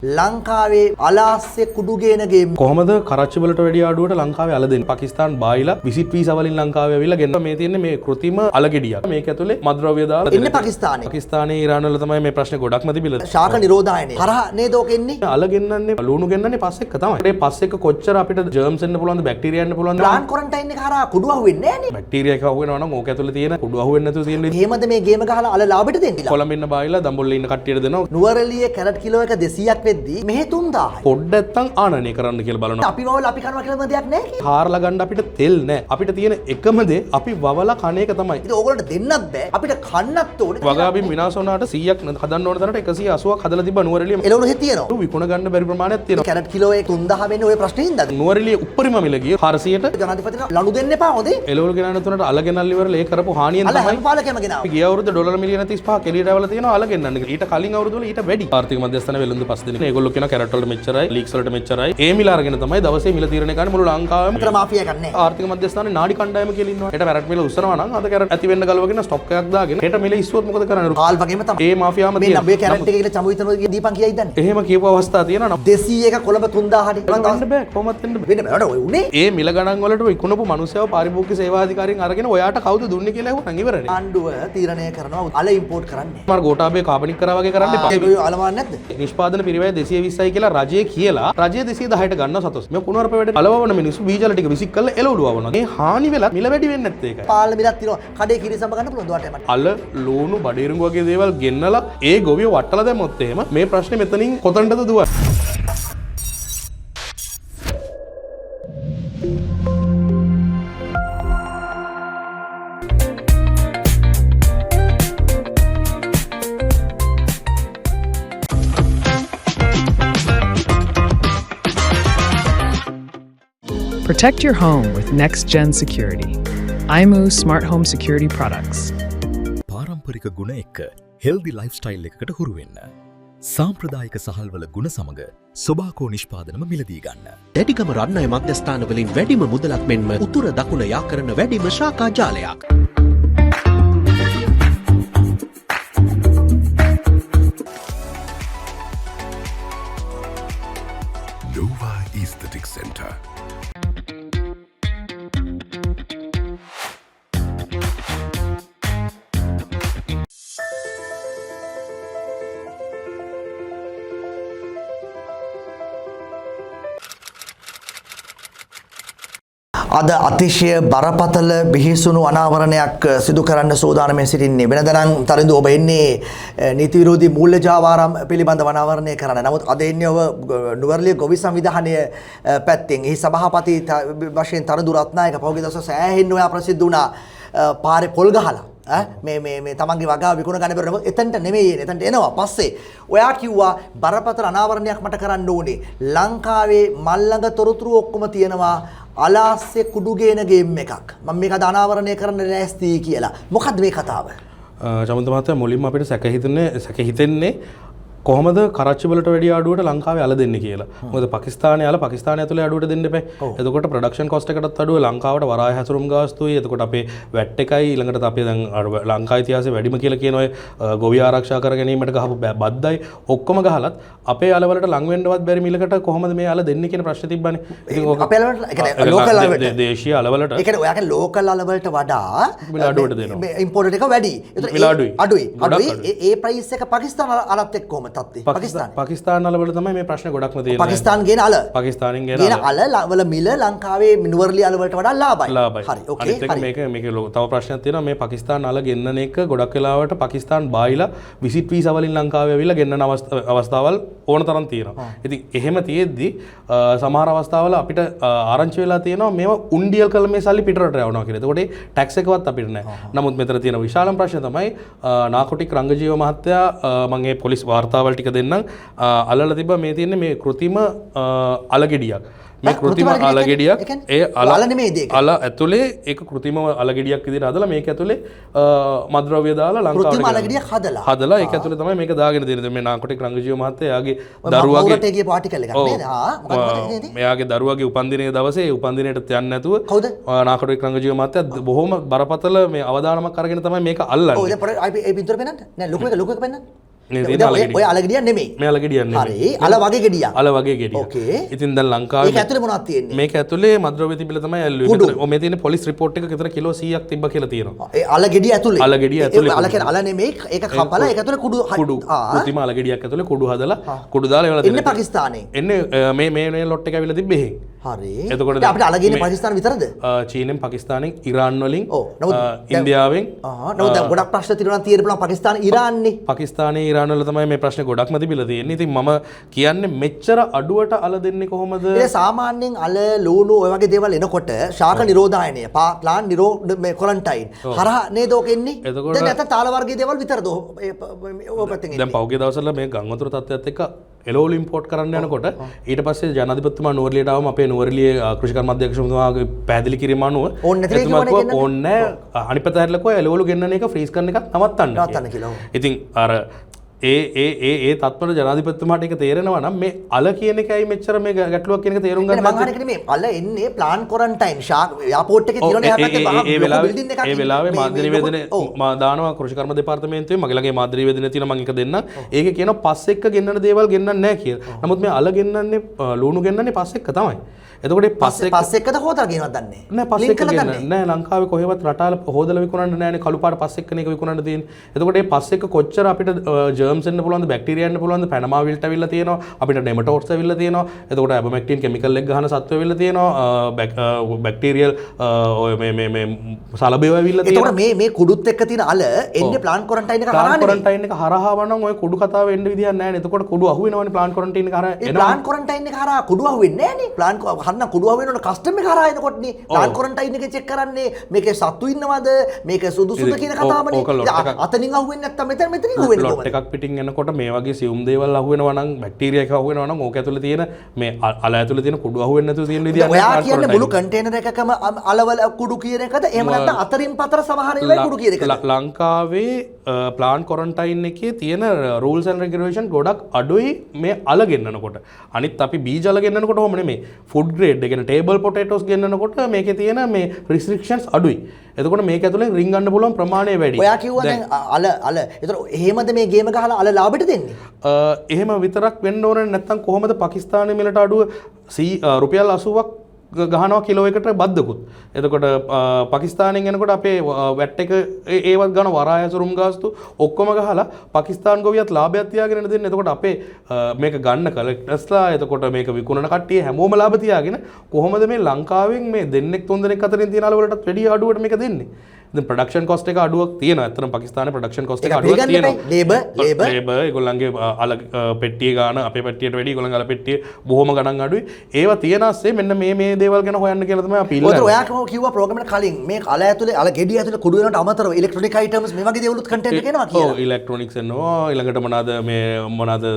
ලංකාවේ අලාස්සේ කුඩු ගේන ගේම් කොහමද කරච්චි වලට වැඩි අඩුවට ලංකාවේ අල දෙන්නේ? පාකිස්තාන් බායිලා විසිට් වීසා වලින් ලංකාවේ ඇවිල්ලා ගෙන්න මේ තියෙන්නේ මේ කෘතිම අල ගෙඩියක්. මේක ඇතුලේ මත්ද්‍රව්‍ය දාලා ඉන්නේ පාකිස්තානේ. පාකිස්තානේ ඊරාන වල තමයි මේ ප්‍රශ්නේ ගොඩක්ම තිබිලා. ශාක නිරෝධායනේ. හරහා නේද ඔක එන්නේ? අල ගෙන්නන්නේ ලුණු ගෙන්නන්නේ පස් එක්ක තමයි. ඒ පස් එක්ක කොච්චර අපිට ජර්ම්ස් එන්න පුළුවන්ද බැක්ටීරියා එන්න පුළුවන්ද? ප්ලාන්ට් ක්වොරන්ටයින් එක හරහා කුඩු අහුවෙන්නේ නැහැ නේ. බැක්ටීරියා එක අහුවෙනවා නම් ඕක ඇතුලේ තියෙන කුඩු අහුවෙන්නේ නැතුව තියෙන්නේ. එහෙමද මේ ගේම ගහලා අල ලාභෙට දෙන්නේ? කොළඹ ඉන්න බායිලා දඹුල්ලේ ඉන්න කට්ටියට දෙනවා. නුවරඑළියේ කැරට් කිලෝ එක 200ක් වෙද්දී මෙහෙ 3000යි. පොඩ්ඩක් නැත්තම් ආනනය කරන්න කියලා බලනවා. අපි වවල අපි කනවා කියලා දෙයක් නැහැ කි. හාරලා ගන්න අපිට තෙල් නැහැ. අපිට තියෙන එකම දේ අපි වවලා කණ එක තමයි. ඉතින් ඕගොල්ලන්ට දෙන්නත් බෑ. අපිට කන්නත් ඕනේ. වගාබිම් විනාශ වුණාට 100ක් හදන්න ඕන තරමට 180ක් හදලා තිබ්බා නුවරඑළිය. එළවලු හේ තියෙනවා. විකුණ ගන්න බැරි ප්‍රමාණයක් තියෙනවා. කැරට් කිලෝ එක 3000 වෙන්නේ ওই ප්‍රශ්නේ හින්දාද? නුවරඑළිය උප්පරිම මිල ගියේ 400ට. ජනාධිපතිට ලනු දෙන්න එපා හොඳේ. එළවලු ගෙනන්න තුනට අල ගෙනල්ල ඉවරලා ඒ කරපු හානියෙන් අල තමයි හැම පාලකයම ගෙනාවා. ගිය අවුරුද්ද ඩොලර් මිලියන 35ක් එළියට ඇවලා තියෙනවා අල ගෙනන්න. ඊට කලින් අවුරුදු වල ඊට වැඩි. ආර්ථික මධ්‍යස්ථාන වෙළඳ පස් දෙනෙක්. ඒගොල්ලෝ කියන කැරට් වලට මෙච්චරයි, ලීක්ස් වලට මෙච්චරයි. ඒ මිල අරගෙන තමයි දවසේ මිල තීරණය කරන්නේ මුළු ලංකාවෙම. අතර මාෆියා එකක් නැහැ. ආර්ථික මධ්‍යස්ථානයේ නාඩි කණ්ඩායම කියලා ඉන්නවා. හෙට කැරට් මිල උස්සනවා නම් අද කැරට් ඇති වෙන්න ගලවගෙන ස්ටොක් එකක් දාගෙන හෙට මිල ඉස්සුවොත් මොකද කරන්නේ? කාල් වගේම තමයි. ඒ මාෆියාම මේ නබේ කැරට් එකේ කියලා චමු විතරන දීපන් කියයි දන්නේ. එහෙම කියපු අවස්ථා තියෙනවා. 200 එක කොළඹ 3000ට වෙන්න බෑ කොහොමත් වෙන්න බෑ. වෙන්න බෑ. ඔය උනේ ඒ මිල ගණන් වලට විකුණපු මිනිස්සුව පාරිභෝගික සේවා අධිකාරියෙන් අරගෙන ඔයාට කවුද දුන්නේ කියලා අහුවනම් ඉවරනේ. ආණ්ඩුව තීරණය කරනවා අල ඉම්පෝට් කරන්නේ. මාර ගෝඨාභය කාබනික් කරා වගේ කරන්න එපා. ඒක අලමාන නැද්ද? නිෂ්පාදන පිරිවැය 220යි කියලා රජය කියලා රජය 210ට ගන්න සතොස්. මේ කුණුවරප වැඩ අලවවන මිනිස්සු බීජල ටික විසික් කරලා එළවලු වවනවා. මේ හානි වෙලා මිල වැඩි වෙන්නේ නැත්තේ ඒකයි. පාලන මිලක් තියෙනවා. කඩේ කිරි සම්බ ගන්න පුළුවන් දුවට මට. අල ලූණු බඩේරුඟු වගේ දේවල් ගෙන්නලා ඒ ගොවිය වට්ටලා දැම්මොත් එහෙම මේ ප්‍රශ්නේ මෙතනින් කොතනටද දුවන්නේ? Protect your home with next-gen security. IMU Smart Home Security Products. පාරම්පරික ගුණ එක්ක හෙල්දි ලයිෆ්ස්ටයිල් එකකට හුරු වෙන්න. සාම්ප්‍රදායික සහල්වල ගුණ සමග සොබාකෝ නිෂ්පාදනම මිලදී ගන්න. දැඩිගම රන්නය මධ්‍යස්ථානවලින් වැඩිම මුදලක් මෙන්ම උතුර දකුණ යා කරන වැඩිම ශාකා ජාලයක්. Nova Aesthetic Center. අද අතිශය බරපතල බිහිසුණු අනාවරණයක් සිදු කරන්න සූදානම්ව සිටින්නේ. වෙනදනම් තරිඳු ඔබ එන්නේ නීති විරෝධී මූල්‍ය ජාවාරම් පිළිබඳව අනාවරණය කරන්න. නමුත් අද එන්නේ ඔබ නුවරඑළිය ගොවි සංවිධානය පැත්තෙන්. එහි සභාපති වශයෙන් තරිඳු රත්නායක පහුගිය දවස් සෑහෙන්න ඔයා ප්‍රසිද්ධ වුණා පාරේ පොල් ගහලා. මේ තමන්ගේ වගාව විකුණ ගන්න බැරුව එතනට නෙමෙයි එන්නේ. එතනට එනවා පස්සේ. ඔයා කිව්වා බරපතල අනාවරණයක් මට කරන්න ඕනේ. ලංකාවේ මල්ලඟ තොරතුරු ඔක්කොම තියෙනවා. අලාස්සේ කුඩු ගේන ගේම් එකක්. මම මේක අද අනාවරණය කරන්න ලෑස්ති කියලා. මොකද්ද මේ කතාව? චමන්ත මහත්තයා මුලින්ම අපිට සැක හිතෙන්නේ කොහොමද කරච්චි වලට වැඩි අඩුවට ලංකාවේ අල දෙන්නේ කියලා. මොකද පාකිස්තානයේ අල පාකිස්තානය ඇතුලේ අඩුවට දෙන්න එපා. එතකොට ප්‍රොඩක්ෂන් කොස්ට් එකටත් අඩුව ලංකාවට වරාය හැසුරුම් ගාස්තුයි. එතකොට අපේ වැට් එකයි ඊළඟට අපි දැන් ලංකා ඉතිහාසයේ වැඩිම කියලා කියන ඔය ගොවි ආරක්ෂා කර ගැනීමට ගහපු බද්දයි ඔක්කොම ගහලත් අපේ අල වලට ලං වෙන්නවත් බැරි මිලකට කොහොමද මේ අල දෙන්නේ කියන ප්‍රශ්නේ තිබ්බනේ. ඉතින් අපේ අල වලට ඒ කියන්නේ ලෝකල් අල වලට දේශීය අල වලට ඒ කියන්නේ ඔයාගේ ලෝකල් අල වලට වඩා මිල අඩුවට දෙනවා. මේ ඉම්පෝර්ට් එක වැඩි. ඒතකොට අඩුයි. ඒ ප්‍රයිස් එක පාකිස්තාන අලත් එක්ක කොහමද තත්ත්වය? පාකිස්තාන අල වල තමයි මේ ප්‍රශ්නේ ගොඩක්ම තියෙන්නේ. පාකිස්තාන් ගේන අල. පාකිස්තානෙන් ගේන අල වල මිල ලංකාවේ නුවරඑළිය අල වලට වඩා ලාභයි. හරි. ඕකේ. මේක තව ප්‍රශ්නයක් තියෙනවා. මේ පාකිස්තාන අල ගෙන්නන එක ගොඩක් වෙලාවට පාකිස්තාන් බායිලා විසිට් වීසා වලින් ලංකාවේ ඇවිල්ලා ගෙන්නන අවස්ථාවල් ඕන තරම් තියෙනවා. ඉතින් එහෙම තියෙද්දි සමහර අවස්ථාවල අපිට ආරංචි වෙලා තියෙනවා මේව උන්ඩියල් කළ මේ සල්ලි පිටරට යවනවා කියලා. එතකොට ටැක්ස් එකවත් අපිට නැහැ. නමුත් මෙතන තියෙන විශාලම ප්‍රශ්නේ තමයි නාකොටික් රංගජීව මහත්තයා මම මේ පොලිස් වාර්තාවල් ටික දෙන්නම් අල්ලලා තිබ්බා මේ තියෙන්නේ මේ කෘතිම අල ගෙඩියක්. මේ කෘතිම අල ගෙඩියක් ඒ අල නෙමෙයි ඒක. අල ඇතුලේ ඒක කෘතිම අල ගෙඩියක් විදිහට හදලා මේක ඇතුලේ මත්ද්‍රව්‍ය දාලා ලංකාවට කෘතිම අල ගෙඩියක් හදලා ඒක ඇතුලේ තමයි මේක දාගෙන තියෙන්නේ. මේ නාකොටික් රංගජීව මහත්තයා යාගේ දරුවාගේ මවුරට ගිය පාටිකල් එකක් නේද? මොකක්ද මෙයාගේ දරුවාගේ උපන්දිනයේ දවසේ උපන්දිනයට යන්නේ නැතුව කවුද? නාකොටික් රංගජීව මහත්තයා බොහොම බරපතල මේ අවදානමක් අරගෙන තමයි මේක අල්ලන්නේ. ඔය ඒ පිටුර පෙන්නන්න. නෑ ලොකු එක පෙන්නන්න. ඔය අලගෙඩියක් නෙමෙයි. මේ අලගෙඩියක් නෙමෙයි. හරි. අල වගේ ගෙඩියක්. අල වගේ ගෙඩියක්. ඕකේ. ඉතින් දැන් ලංකාවේ ඒක ඇතුලේ මොනවද තියෙන්නේ? මේක ඇතුලේ මද්ද්‍රව්‍ය තිබිලා තමයි ඇල්ලුවේ. කුඩු. මෙතන මේ තියෙන පොලිස් රිපෝට් එක විතර කිලෝ 100ක් තිබ්බ කියලා තියෙනවා. ඒ අල ගෙඩිය ඇතුලේ. අල ගෙඩිය ඇතුලේ. අල කියන්නේ අල නෙමෙයි. ඒක කපලා ඒක ඇතුලේ කුඩු කුඩු. කෘතිම අල ගෙඩියක් ඇතුලේ කුඩු හදලා කුඩු දාලා ඒවල එන්නේ පාකිස්තානේ. එන්නේ මේ ලොට් එක ඇවිල්ලා තිබ්බේ එහෙන්. හරි. එතකොට අපිට අල ගේන්නේ පාකිස්තාන විතරද? චීනෙන් පාකිස්තානෙන් ඉරාන් වලින් නමුත් ඉන්දියාවෙන් නමුත් දැන් ගොඩක් ප්‍රශ්න තියෙනවා තියෙන්න පුළුවන් පාකිස්තාන ඉරාන්නේ. පාකිස්තානේ ඉරාන් වල තමයි මේ ප්‍රශ්නේ ගොඩක්ම තිබිලා තියෙන්නේ. ඉතින් මම කියන්නේ මෙච්චර අඩුවට අල දෙන්නේ කොහොමද? ඒ සාමාන්‍යයෙන් අල ලූණු ඔය වගේ දේවල් එනකොට ශාක නිරෝධායනය ප්ලාන් නිරෝධ මේ ක්වොරන්ටයින් හරහා නේද ඕක එන්නේ? දැන් නැත්නම් තාල වර්ගයේ දේවල් විතරද ඔය පැත්තෙන් එන්නේ? දැන් පෞගේ දවස්වල මේ ගම් වතුර තත්ත්වයත් එක්ක එලෝලු ඉම්පෝට් කරන්න යනකොට ඊට පස්සේ ජනාධිපතිතුමා නුවරඑළියට ආවම අපේ නුවරඑළියේ කෘෂිකර්ම අධ්‍යක්ෂකතුමාගේ පැහැදිලි කිරීම අනුව ඕනේ අනිත් පැත්ත හැරිලා එලෝලු ගෙන්නන එක ෆ්‍රීස් කරන එකක් නවත්තන්න කියලා. ඉතින් අර ඒ තත්වල ජනාධිපතිතුමාට ඒක තේරෙනවා නම් මේ අල කියන එකයි මෙච්චර මේ ගැටලුවක් කියන එක තේරුම් ගන්න මම අහන්නේ නෙමෙයි අල එන්නේ ප්ලාන් ක්වොරන්ටයින් එයාපෝට් එකේ තියෙනනේ ඒ වෙලාවේ මාධ්‍ය නිවේදනය මා දානවා කෘෂිකර්ම දෙපාර්තමේන්තුවේ මගේ ළඟ මාධ්‍ය නිවේදනය තියෙනවා මම එක දෙන්න. ඒකේ කියනවා පස් එක්ක ගෙන්නන දේවල් ගෙන්නන්නේ නැහැ කියලා. නමුත් මේ අල ගෙන්නන්නේ ලුණු ගෙන්නන්නේ පස් එක්ක තමයි. එතකොට පස් එක්කද හොදලා ගෙනවත් දන්නේ නැහැ. පස් එක්ක ගෙන්නන්නේ නැහැ. ලංකාවේ කොහෙවත් රටාල හොදලා විකුණන්න නැහැනේ. කළු පාට පස් එක්කනේ ඒක විකුණන්න තියෙන්නේ. එතකොට මේ පස් එක්ක කොච්චර අපිට ජර්ම්ස් එන්න පුළුවන්ද, බැක්ටීරියා එන්න පුළුවන්ද, පැනමා විල්ට් ඇවිල්ලා තියෙනවා, අපිට නෙමටෝඩ්ස් ඇවිල්ලා තියෙනවා. එතකොට ඇබමැක්ටින් කෙමිකල් එක ගහන සත්ත්ව ඇවිල්ලා තියෙනවා, බැක්ටීරියල් ඔය මේ සලබේව ඇවිල්ලා තියෙනවා. එතකොට මේ කුඩුත් එක්ක තියෙන අල එන්නේ ප්ලාන් ක්වොරන්ටයින් එක හරහා නෙමෙයි. ක්වොරන්ටයින් එක හරහා වනම් ඔය කුඩු කතාව එන්න විදියක් නැහැ නේ. එතකොට කුඩු අහුවෙනවනේ ප්ලාන් ක්වොරන්ටයින් එක හරහා. ඒ ප්ලාන් ක්වොරන්ටයින් එක හරහා කුඩු අහුවෙන්නේ නැහැ නේ. ප්ලාන් හරන කුඩු අහුවෙනවනේ කස්ටම් එක හරහා එනකොටනේ ප්ලාන් ක්වොරන්ටයින් එකේ චෙක් කරන්නේ මේකේ සත්තු ඉන්නවද, මේක සුදුසුද කියන කතාවනේ. අතනින් අහුවෙන්නේ නැත්තම් මෙතනින් අහුවෙන්නේ කොහොමද? ලොට් එකක් පිටින් එනකොට මේ වගේ සියුම් දේවල් අහුවෙනවා නම්, බැක්ටීරියා එක අහුවෙනවා නම් ඕක ඇතුලේ තියෙන මේ අල ඇතුලේ තියෙන කුඩු අහුවෙන්නේ නැතුව තියෙන විදියක් නෑ. ඔයා කියන්නේ මුළු කන්ටේනර් එකකම අලවල කුඩු කියන එකද? එහෙම නැත්නම් අතරින් පතර සමහර ඒවා කුඩු කියන එකද? ලංකාවේ ප්ලාන් ක්වොරන්ටයින් එකේ තියෙන රූල්ස් ඇන්ඩ් රෙගියුලේෂන් ගොඩක් අඩුයි මේ අල ගෙන්නනකොට. අනිත් අපි බීජ අල ගෙන්නනකොට ඔහොම නෙමෙයි. ෆුඩ් ග්‍රේඩ් ඒ කියන්නේ ටේබල් පොටේටෝස් ගෙන්නනකොට මේකේ තියෙන මේ රිස්ට්‍රික්ෂන්ස් අඩුයි. එතකොට මේක ඇතුලෙන් රින් ගන්න පුළුවන් ප්‍රමාණය වැඩි. ඔයා කිව්වා දැන් අල ඒතර එහෙමද මේ ගේම ගහලා අල ලාභෙට දෙන්නේ? එහෙම විතරක් වෙන්න ඕනේ නැත්නම් කොහොමද පාකිස්තානයේ මිලට අඩුව රුපියල් 80ක් ගහනවා කිලෝ එකට බද්දකුත්. එතකොට පාකිස්තානෙන් එනකොට අපේ වැට් එක ඒවත් ගන්න වරාය සුරුම් ගාස්තු ඔක්කොම ගහලා පාකිස්තාන් ගොවියත් ලාභයක් තියාගෙන දෙන්නේ. එතකොට අපේ මේක ගන්න කලෙක්ටර්ස්ලා එතකොට මේක විකුණන කට්ටිය හැමෝම ලාභ තියාගෙන කොහොමද මේ ලංකාවෙන් මේ දෙන්නෙක් තුන් දෙනෙක් අතරින් තියෙන අලවලටත් වැඩි අඩුවට මේක දෙන්නේ? දැන් ප්‍රොඩක්ෂන් කොස්ට් එක අඩුවක් තියෙනවා. ඇත්තටම පාකිස්තානයේ ප්‍රොඩක්ෂන් කොස්ට් එක අඩුවක් තියෙනවා. ලේබර් ඒගොල්ලන්ගේ අල පෙට්ටිය ගාන අපේ පෙට්ටියට වැඩි ඒගොල්ලන්ගේ අල පෙට්ටිය බොහොම ගණන් අඩුයි. ඒවා තියෙනස්සේ මෙන්න මේ දේවල් ගැන හොයන්න කියලා තමයි අපි ඉල්ලන්නේ. ඔයා කිව්වා ප්‍රෝග්‍රෑම් එකට කලින් මේ අල ඇතුලේ අල ගෙඩිය ඇතුලේ කුඩු වෙනට අමතරව ඉලෙක්ට්‍රොනික අයිටම්ස් මේ වගේ දේවලුත් කන්ටෙන්ට් එක එනවා කියලා. ඔව් ඉලෙක්ට්‍රොනික්ස් එනවා. ඊළඟට මොනවාද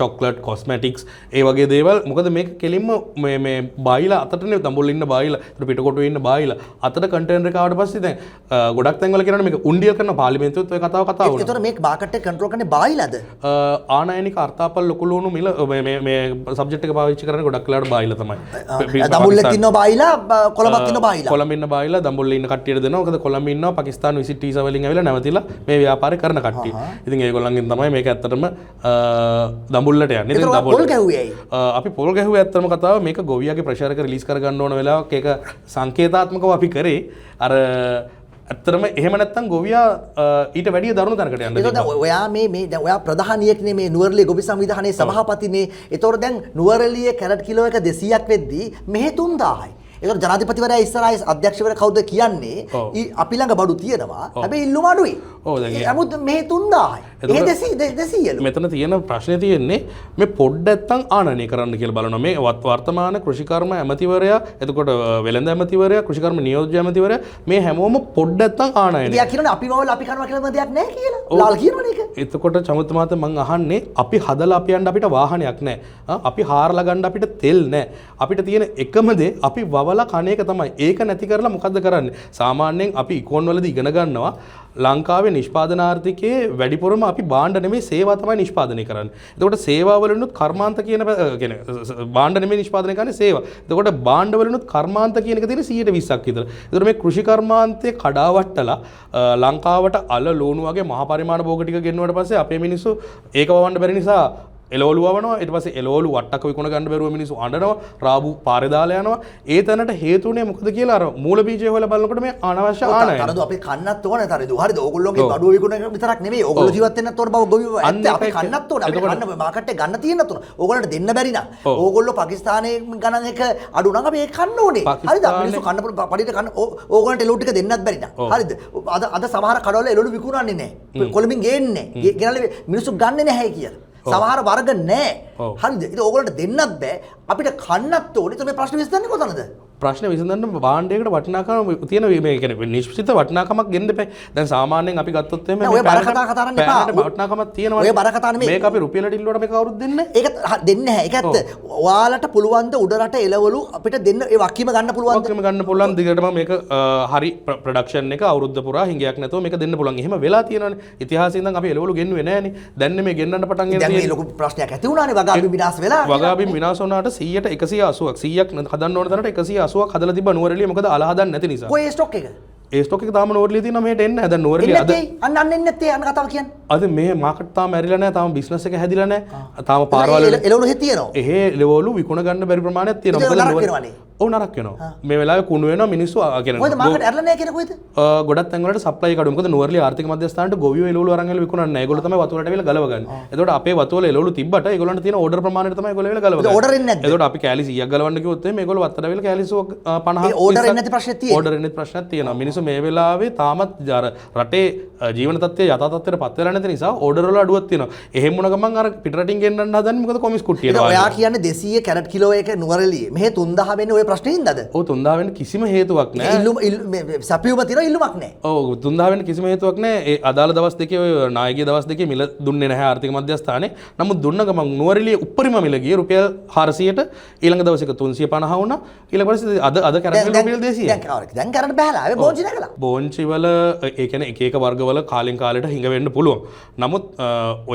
චොක්ලට් කොස්මැටික්ස් ඒ වගේ දේවල්. මොකද මේක කෙලින්ම මේ බායිලා අතටනේ දඹුල්ල ඉන්න බායිලා පිටකොටුවේ ඉන්න බායිලා අතට කන්ටේනර් එක ආවට පස්සේ දැන් ගොඩක් තැන්වල කියනවා මේක උණ්ඩිය කරන පාර්ලිමේන්තුවත් ඔය කතාව වුණා. ඒතර මේක මාකට් එක කන්ට්‍රෝල් කරන්නේ බායිලාද? ආනයනික අර්ථාපල් ලොකු ලුණු මිල මේ සබ්ජෙක්ට් එක පාවිච්චි කරන්නේ ගොඩක් වෙලාවට බායිලා තමයි. දඹුල්ලෙත් ඉන්නවා බායිලා, කොළඹත් ඉන්නවා බායිලා. කොළඹ ඉන්න බායිලා දඹුල්ලේ ඉන්න කට්ටියට දෙනවා. මොකද කොළඹ ඉන්නවා පාකිස්තාන විසිට් වීසා වලින් ඇවිල්ලා නැවතිලා මේ ව්‍යාපාරය කරන කට්ටිය. ඉතින් ඒගොල්ලන්ගෙන් තමයි මේක ඇත්තටම දඹුල්ලට යන්නේ. ඉතින් දඹුල්ල පොල් ගැහුවේ ඇයි? අපි පොල් ගැහුවේ ඇත්තම කතාව මේක ගොවියාගේ ප්‍රෙෂර් එක රිලීස් කරගන්න ඕන වෙලාවක ඒක සංකේතාත්මකව අපි කරේ. අර ඇත්තටම එහෙම නැත්තම් ගොවියා ඊට වැඩිය දරුණු තැනකට යන්න දෙනවා. ඔයා මේ දැන් ඔයා ප්‍රධානියෙක්නේ මේ නුවරඑළිය ගොවි සංවිධානයේ සභාපතිනේ. ඒතකොට දැන් නුවරඑළිය කැරට් කිලෝ එක 200ක් වෙද්දී මෙහෙ 3000යි. ඒතකොට ජනාධිපතිවරයා ඉස්සරහා අධ්‍යක්ෂවරයා කවුද කියන්නේ? අපි ළඟ බඩු තියෙනවා. හැබැයි ඉල්ලුම අඩුයි. ඔව් දැන් නමුත් මෙහෙ 3000යි. ඒ 200ලු. මෙතන තියෙන ප්‍රශ්නේ තියෙන්නේ මේ පොඩ්ඩ නැත්තම් ආනයනය කරන්න කියලා බලනවා. මේ වර්තමාන කෘෂිකර්ම ඇමතිවරයා, එතකොට වෙළඳ ඇමතිවරයා, කෘෂිකර්ම නියෝජ්‍ය ඇමතිවරයා මේ හැමෝම පොඩ්ඩ නැත්තම් ආනයනය. එයා කියනවා අපි වවල අපි කරනවා කියලා දෙයක් නැහැ කියලා. ලාල් කියනවනේ ඒක. එතකොට චමුත් මහත්තයා මං අහන්නේ අපි හදලා අපි යන්න අපිට වාහනයක් නැහැ. අපි හාරලා ගන්න අපිට තෙල් නැහැ. අපිට තියෙන එකම දේ අපි කවලා කණ එක තමයි. ඒක නැති කරලා මොකද්ද කරන්නේ? සාමාන්‍යයෙන් අපි ඉකෝන් වලදී ඉගෙන ගන්නවා ලංකාවේ නිෂ්පාදන ආර්ථිකයේ වැඩිපුරම අපි භාණ්ඩ නෙමෙයි සේවා තමයි නිෂ්පාදනය කරන්නේ. එතකොට සේවා වලිනුත් කර්මාන්ත කියන භාණ්ඩ නෙමෙයි නිෂ්පාදනය කරන්නේ සේවා. එතකොට භාණ්ඩ වලිනුත් කර්මාන්ත කියන එක තියෙන 120ක් විතර. එතකොට මේ කෘෂි කර්මාන්තයේ කඩාවට්ටලා ලංකාවට අල ලෝණු වගේ මහා පරිමාණ භෝග ටික ගෙන්නුවට පස්සේ අපේ මිනිස්සු ඒක වවන්න බැරි නිසා එළවලු වවනවා. ඊට පස්සේ එළවලු වට්ටක් විකුණ ගන්න බැරුව මිනිස්සු අඬනවා. රාබු පාරේ දාලා යනවා. ඒ තැනට හේතුනේ මොකද කියලා අර මූල බීජය හොයලා බලනකොට මේ අනවශ්‍ය ආනයන. තරදු අපි කන්නත් ඕනේ තරදු. හරිද? ඕගොල්ලෝගේ බඩුව විකුණ එක විතරක් නෙමෙයි. ඕගොල්ලෝ ජීවත් වෙන්නත් ඕන බව ගොවි ඇත්ත අපි කන්නත් ඕනේ. අපි කන්න මාකට් එක ගන්න තියෙන්නත් ඕන. ඕගොල්ලන්ට දෙන්න බැරි නම් ඕගොල්ලෝ පාකිස්තානයේ ගණන් එක අඩු නම් අපි ඒක කන්න ඕනේ. හරිද? මිනිස්සු කන්න පඩියට කන්න ඕගොල්ලන්ට එළවලු ටික දෙන්නත් බැරි නම්. හරිද? අද සමහර කඩවල එළවලු විකුණන්නේ නැහැ. කොළඹින් ගේන්නේ. ගෙනල්ලා මිනිස්සු ගන්නෙ නැහැ කියලා. සමහර වර්ග නැහැ. හරිද? ඉතින් ඕගොල්ලන්ට දෙන්නත් බෑ. අපිට කන්නත් ඕනේ. ඒත් මේ ප්‍රශ්න විසඳන්නේ කොතනද? ප්‍රශ්න විසඳන්න භාණ්ඩයකට වටිනාකම තියෙන මේ කියන්නේ නිශ්චිත වටිනාකමක් ගෙන්න බෑ. දැන් සාමාන්‍යයෙන් අපි ගත්තොත් එහෙම ඔය බර කතා කරන්න එපා. වටිනාකමක් තියෙනවා. ඔය බර කතා නෙමෙයි. මේක අපි රුපියලට ඉල්ලුවට මේක කවුරුත් දෙන්නේ නැහැ. ඒක දෙන්නේ නැහැ. ඒක ඇත්ත. ඔයාලට පුළුවන් ද උඩ රට එළවලු අපිට දෙන්න ඒ වක්කීම ගන්න පුළුවන්ද? වක්කීම ගන්න පුළුවන්. දිගටම මේක හරි ප්‍රොඩක්ෂන් එක අවුරුද්ද පුරා හිඟයක් නැතුව මේක දෙන්න පුළුවන්. එහෙම වෙලා තියෙනවානේ. ඉතිහාසයේ ඉඳන් අපි එළවලු ගෙන්නුවේ නැහනේ. දැන් මේ ගෙන්නන්න පටන් ගන්න තියෙන්නේ. දැන් මේ ලොකු ප්‍රශ්නයක් ඇති වුණානේ වගාබිම් විනාශ වෙලා. වගාබිම් විනාශ වුණාට 100ට 180ක් 100ක් හදන්න ඕන තරමට 180ක් හදලා තිබ්බා නුවරඑළිය මොකද අල හදන්න නැති නිසා. කොයි ස්ටොක් එක? ඒ ස්ටොක් එක තාම නුවරඑළිය තියෙනවා මෙහෙට එන්න. දැන් නුවරඑළිය අද අන්න එන්නේ නැත්තේ අන්න කතාව කියන්නේ. අද මේ මාකට් තාම ඇරිලා නැහැ. තාම බිස්නස් එක හැදිලා නැහැ. තාම පාරවල් එළවලු හේ තියෙනවා. එහෙ එළවලු විකුණ ගන්න බැරි ප්‍රමාණයක් තියෙනවා. මොකද ඔව් නරක වෙනවා. මේ වෙලාවේ කුණු වෙනවා මිනිස්සු කියන්නේ. මොකද මාකට් ඇරලා නැහැ කියන කොයිද? ගොඩක් තැන් වලට සප්ලයි කඩු. මොකද නුවරඑළිය ආර්ථික මධ්‍යස්ථානට ගොවියෝ එළවලු අරන් එළ විකුණන්නේ නැහැ. ඒගොල්ලෝ තමයි වතුරට ඇවිල්ලා ගලවගන්නේ. එතකොට අපේ වතුවල එළවලු තිබ්බට ඒගොල්ලන්ට තියෙන ඕඩර් ප්‍රමාණයට තමයි ඒගොල්ලෝ එළ ගලවගන්නේ. ඕඩර් එන්නේ නැද්ද? එතකොට අපි කෑලි 100ක් ගලවන්න කිව්වොත් එහෙනම් මේගොල්ලෝ වත්තට ඇවිල්ලා කෑලි 50 ඒ ඕඩර් එන්නේ නැති ප්‍රශ්නයක් තියෙනවා. ඕඩර් එන්නේ ප්‍රශ්නයක් තියෙනවා. මිනිස්සු මේ වෙලාවේ තාමත් අර රටේ ජීවන තත්ත්වය යථා තත්ත්වයට පත් වෙලා නැති නිසා ඕඩර් වල අඩුවක් තියෙනවා. එහෙම වුණ ගමන් අර පිටරටින් ගෙන්නන්න හදන්නේ මොකද කොමිස් කුට්ටියට. ඔයා කියන්නේ 200 කැරට් කිලෝ එක නුවරඑළිය. මෙහෙ 3000 වෙන්නේ ඔය ප්‍රශ්නේ හින්දාද? ඔව් 3000 වෙන්න කිසිම හේතුවක් නැහැ. ඉල්ලුම සපියුම තියෙනවා ඉල්ලුමක් නැහැ. ඔව් 3000 වෙන්න කිසිම හේතුවක් නැහැ. ඒ අදාළ දවස් දෙකේ ඔය නායකීය දවස් දෙකේ මිල දුන්නේ නැහැ ආර්ථික මධ්‍යස්ථානේ. නමුත් දුන්න ගමන් නුවරඑළිය උපරිම මිල ගියේ රුපියල් 400ට ඊළඟ දවසේක 350 වුණා. ඊළඟ පස්සේ අද කැරට් රුපියල් 200. දැන් කැරට් බහලා ආවේ බෝංචි නැකලා. බෝංචි වල ඒ කියන්නේ එක එක වර්ගවල කාලෙන් කාලෙට හිඟ වෙන්න පුළුවන්. නමුත්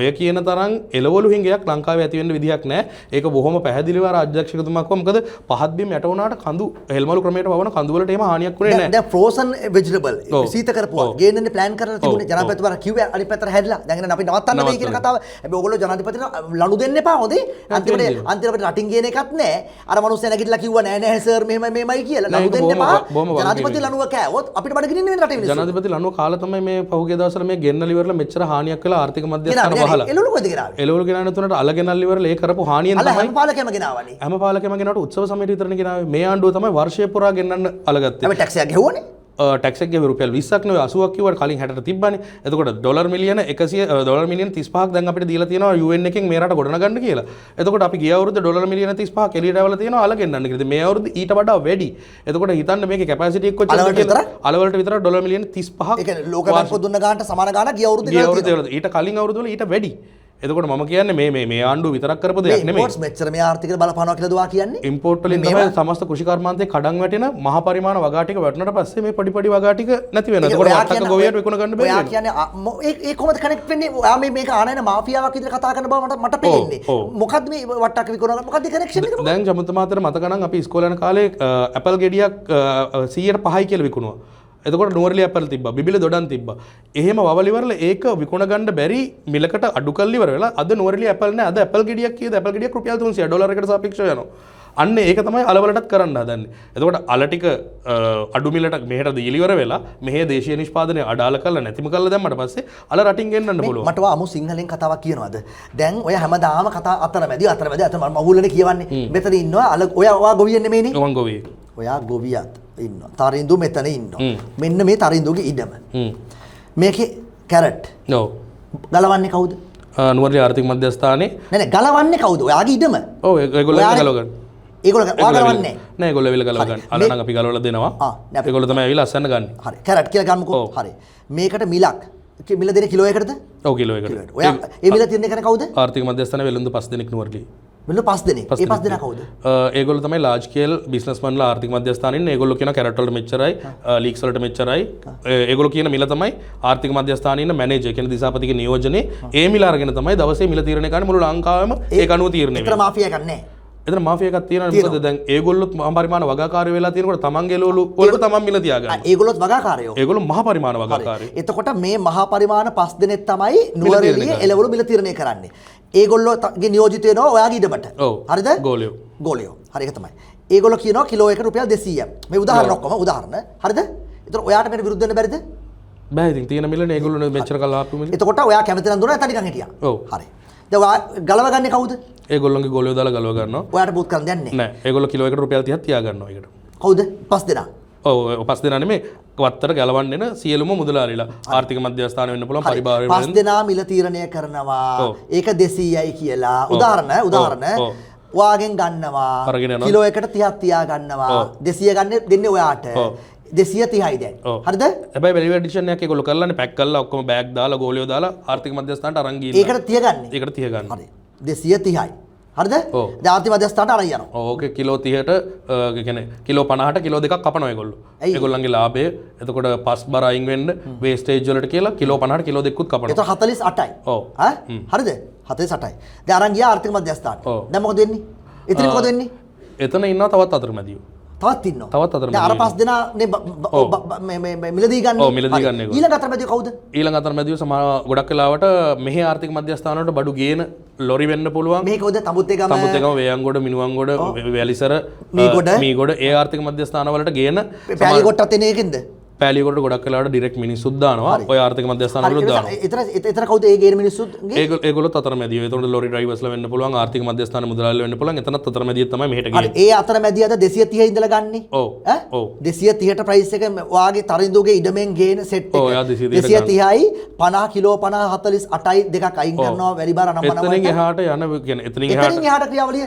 ඔය කියන තරම් එළවලු හිඟයක් ලංකාවේ ඇති වෙන්න විදිහක් නැහැ. ඒක බොහොම පැහැදිලිව අර අධ්‍යක්ෂකතුමා කිව්වා මොකද පහත් බිම් යට වුණාට කඳු හෙල්මලු ක්‍රමයට වවන කඳු වලට එහෙම හානියක් වුණේ නැහැ. දැන් ෆ්‍රෝසන් වෙජිටබල් සීත කරපුවා ගේන්නනේ ප්ලෑන් කරලා තිබුණේ ජනාධිපතිවරයා කිව්වේ අනිත් පැත්තට හැරිලා. දැන් අපි නවත්තන්න වෙයි කියන කතාව. හැබැයි ඕගොල්ලෝ ජනාධිපතිට ලනු දෙන්න එපා හොඳේ. අන්තිමට රටින් ගේන එකක් නැහැ. අර මිනිස්සු නැගිටලා කිව්වා නෑ නෑ සර් මෙහෙමයි කියලා. ලනු දෙන්න එපා. ජනාධිපති ලනුව කෑවොත් අපිට බඩ ගිනින්න වෙන රටේ මිනිස්සු. ජනාධිපති ලනුව කාලා තමයි මේ පහුගිය දවස්වල මේ ගෙන්නලි ඉවරලා මෙච්චර හානියක් වෙලා ආර්ථික මධ්‍යස්ථාන වහලා. එළවලු කොහෙද ගෙනාවේ? එළවලු ගෙනාන තුනට අල ගෙනල්ලි ඉවරලා ඒ කරපු හානියෙන් තමයි හැම පාලකයම ගෙනාවනේ. හැම පාලකයම ගෙනාවට උත්සව සමයට විතරනේ ගෙනාවේ. මේ ආණ්ඩුව තමයි වර්ෂය පුරා ගෙන්නන්න අලගත්තේ. අපි ටැක්ස් එකක් ගෙවුවනේ. ටැක්ස් එක ගෙවුව රුපියල් 20ක් නෙවෙයි 80ක් කිව්වට කලින් 60ට තිබ්බනේ. එතකොට ඩොලර් මිලියන 100 ඩොලර් මිලියන 35ක් දැන් අපිට දීලා තියෙනවා UN එකෙන් මේ රට ගොඩනගන්න කියලා. එතකොට අපි ගිය අවුරුද්ද ඩොලර් මිලියන 35ක් එළියට આવලා තියෙනවා අල ගෙන්නන්න කියලා. මේ අවුරුද්ද ඊට වඩා වැඩි. එතකොට හිතන්න මේකේ කැපැසිටි එක කොච්චරද කියලා. අලවලට විතර ඩොලර් මිලියන 35ක්. ඒ කියන්නේ ලෝක බැංකුව දුන්න ගානට සමාන ගානක් ගිය අවුරුද්දේ ඊට කලින් අවුරුදු වල ඊට වැඩි. එතකොට මම කියන්නේ මේ ආණ්ඩුව විතරක් කරපු දෙයක් නෙමෙයි. ඉම්පෝර්ට්ස් මෙච්චර මේ ආර්ථිකයට බලපානවා කියලා දුවා කියන්නේ. ඉම්පෝර්ට් වලින් තමයි සමස්ත කෘෂි කර්මාන්තයේ කඩන් වැටෙන මහා පරිමාණ වගා ටික වැටුණාට පස්සේ මේ පොඩි වගා ටික නැති වෙනවා. එතකොට වට්ටක ගොවියට විකුණ ගන්න බැහැ. ඔයා කියන්නේ ඒ කොහොමද කනෙක්ට් වෙන්නේ? ඔයා මේක ආනයන මාෆියාවක් විදිහට කතා කරන බව මට පේන්නේ. මොකද්ද මේ වට්ටක විකුණ ගන්න? මොකද්ද කනෙක්ෂන් එක? දැන් ජමුතුමාතර මතක නම් අපි ඉස්කෝලේ යන කාලේ ඇපල් ගෙඩියක් 100ට 5යි කියලා විකුණුවා. එතකොට නුවරඑළිය ඇපල් තිබ්බා බිබිලේ දොඩම් තිබ්බා. එහෙම වවල ඉවරලා ඒක විකුණ ගන්න බැරි මිලකට අඩු කරලා ඉවර වෙලා අද නුවරඑළිය ඇපල් නෑ. අද ඇපල් ගෙඩියක් කීයද? ඇපල් ගෙඩියක් රුපියල් 300 ඩොලර් එකට සාපේක්ෂව යනවා. අන්න ඒක තමයි අලවලටත් කරන්න හදන්නේ. එතකොට අල ටික අඩු මිලට මෙහෙට දීලා ඉවර වෙලා මෙහෙ දේශීය නිෂ්පාදනය අඩාල කරලා නැතිම කරලා දැම්මට පස්සේ අල රටින් ගෙන්නන්න පුළුවන්. මට අමු සිංහලෙන් කතාවක් කියනවාද? දැන් ඔය හැමදාම කතා අතරමැදි අතර මම මහුලනේ කියවන්නේ. මෙතන ඉන්නවා අල ඔයා ගොවියෙක් නෙමෙයිනේ. මම ගොවියෙක්. ඔයා ගොවියත් ඉන්නවා. තරිඳු මෙතන ඉන්නවා. මෙන්න මේ තරිඳුගේ ඉඩම. මේකේ කැරට්. ඔව්. ගලවන්නේ කවුද? නුවරඑළිය ආර්ථික මධ්‍යස්ථානයේ. නෑ ගලවන්නේ කවුද? ඔයාගේ ඉඩම. ඔව් ඒගොල්ලෝ ගලව ගන්න. ඒගොල්ලෝ ගලවන්නේ නෑ ඒගොල්ලෝ ඇවිල්ලා ගලව ගන්න. අල නම් අපි ගලවලා දෙනවා. ඒගොල්ලෝ තමයි ඇවිල්ලා අස්සන්න ගන්න. හරි. කැරට් කියලා ගන්නකො. හරි. මේකට මිලක්. මිල දෙන කිලෝ එකකටද? ඔව් කිලෝ එකකට. ඔයා ඒ මිල තියන්නේ කන කවුද? ආර්ථික මධ්‍යස්ථානයේ වෙළඳ 5 දෙනෙක් නුවරඑළිය. මෙන්න 5 දෙනෙක්. ඒ 5 දෙනා කවුද? ඒගොල්ලෝ තමයි ලාර්ජ් ස්කේල් බිස්නස්මන්ලා ආර්ථික මධ්‍යස්ථානින් ඒගොල්ලෝ කියන කැරට් වලට මෙච්චරයි ලීක්ස් වලට මෙච්චරයි ඒගොල්ලෝ කියන මිල තමයි ආර්ථික මධ්‍යස්ථානින් ඉන්න මැනේජර් කියන දිසාපතිගේ නියෝජනේ ඒ මිල අරගෙන තමයි දවසේ මිල තීරණය කරන්නේ මුළු ලංකාවෙම ඒක අනුව තීරණය වෙනවා. ඒතර මාෆියා එකක් නැහැ. එතන මාෆියා එකක් තියෙනවා. මොකද දැන් ඒගොල්ලොත් මහා පරිමාණ වගාකාරයෝ වෙලා තියෙනකොට තමන්ගේ ලෝලු වලට තමන් මිල තියාගන්න. ඒගොල්ලොත් වගාකාරයෝ. ඒගොල්ලෝ මහා පරිමාණ වගාකාරයෝ. එතකොට මේ මහා පරිමාණ 5 දෙනෙක් තමයි නුවරඑළිය එළවලු මිල තීරණය කරන්නේ. ඒගොල්ලෝගේ නියෝජිත වෙනවා ඔයාගේ ඉඩමට. හරිද? ගෝලියෝ. හරි ඒක තමයි. ඒගොල්ලෝ කියනවා කිලෝ එකට රුපියල් 200ක්. මේ උදාහරණ ඔක්කොම උදාහරණ. හරිද? ඒතර ඔයාට මේකට විරුද්ධ වෙන්න බැරිද? බෑ ඉතින් තියෙන මිලනේ ඒගොල්ලෝ මෙච්චර කල් ආපු මිල. එතකොට ඔයා කැමති නම් දුන්නා නැත්නම් නිකන් හිටියා. ඔව්. හරි. දැන් ඔයා ගලවගන්නේ කවුද? ඒගොල්ලෝගේ ගෝලියෝ දාලා ගලව ගන්නවා. ඔයාට බුත් කරන්න දෙන්නේ නෑ. ඒගොල්ලෝ කිලෝ එකට රුපියල් 30ක් තියා ගන්නවා ඒකට. කවුද? 5 දෙනා. ඔව් 5 දෙනා නෙමෙයි වත්තර ගලවන්න එන සියලුම මුදලාලිලා ආර්ථික මධ්‍යස්ථාන වෙන්න පුළුවන් පරිභාරය වෙන්න 5 දෙනා මිල තීරණය කරනවා. ඒක 200යි කියලා. උදාහරණ ඔයාගෙන් ගන්නවා. කිලෝ එකට 30ක් තියා ගන්නවා. 200 ගන්න දෙන්නේ ඔයාට. 230යි දැන්. හරිද? හැබැයි වැලියු ඇඩිෂන් එකක් ඒගොල්ලෝ කරලානේ පැක් කරලා ඔක්කොම බෑග් දාලා ගෝලියෝ දාලා ආර්ථික මධ්‍යස්ථානට අරන් ගිහින් ඒකට 30 ගන්න. ඒකට 30 ගන්න. හරි. 230යි. හරිද? දැන් ආර්ථික මධ්‍යස්ථානට අරන් යනවා. ඔව් ඕකේ කිලෝ 30ට ඒ කියන්නේ කිලෝ 50ට කිලෝ දෙකක් කපනවා ඒගොල්ලෝ. ඒගොල්ලන්ගේ ලාභය එතකොට පස් බර අයින් වෙන්න වේස්ටේජ් වලට කියලා කිලෝ 50ට කිලෝ දෙකකුත් කපනවා. ඒතර 48යි. ඔව්. හරිද? 48යි. දැන් අරන් ගියා ආර්ථික මධ්‍යස්ථානට. දැන් මොකද වෙන්නේ? එතන මොකද වෙන්නේ? එතන ඉන්නවා තවත් අතරමැදියෝ. තවත් ඉන්නවා. තවත් අතරමැදියෝ. දැන් අර 5 දෙනා මේ මිලදී ගන්න. ඔව් මිලදී ගන්න ඒගොල්ලෝ. ඊළඟ අතරමැදියෝ කවුද? ඊළඟ අතරමැදියෝ සමහර ගොඩක් වෙලාවට මෙහි ආර්ථික මධ්‍යස්ථාන වලට බඩු ගේන ලොරි වෙන්න පුළුවන්. මේ කවුද? තඹුත්තේගම වේයන්ගොඩ මිනුවන්ගොඩ වැලිසර මීගොඩ ඒ ආර්ථික මධ්‍යස්ථාන වලට ගේන පැලිකොට්ටත් එන එකෙන්ද? පැලිකොට ගොඩක් වෙලාවට ඩිරෙක්ට් මිනිස්සුත් දානවා. ඔය ආර්ථික මධ්‍යස්ථාන වලට දානවා. එතන කවුද ඒ ගේන මිනිස්සුගේ? ඒගොල්ලොත් අතරමැදියෝ. ඒතකොට ලොරි ඩ්‍රයිවර්ස්ලා වෙන්න පුළුවන් ආර්ථික මධ්‍යස්ථාන මුදලාලිලා වෙන්න පුළුවන්. එතනත් අතරමැදියෙක් තමයි මෙහෙට ගියේ. ඒ අතරමැදියද 230 ඉඳලා ගන්නේ. ඔව්. ඔව්. 230ට ප්‍රයිස් එක ඔයාගේ තරිඳුගේ ඉඩමෙන් ගේන සෙට් එක. ඔව් එයා 230යි 50 කිලෝ 50 48යි දෙකක් අයින් කරනවා වැඩි බාර 99යි. එතනින් එහාට යන කියන්නේ එතනින් එහාට ක්‍රියාවලිය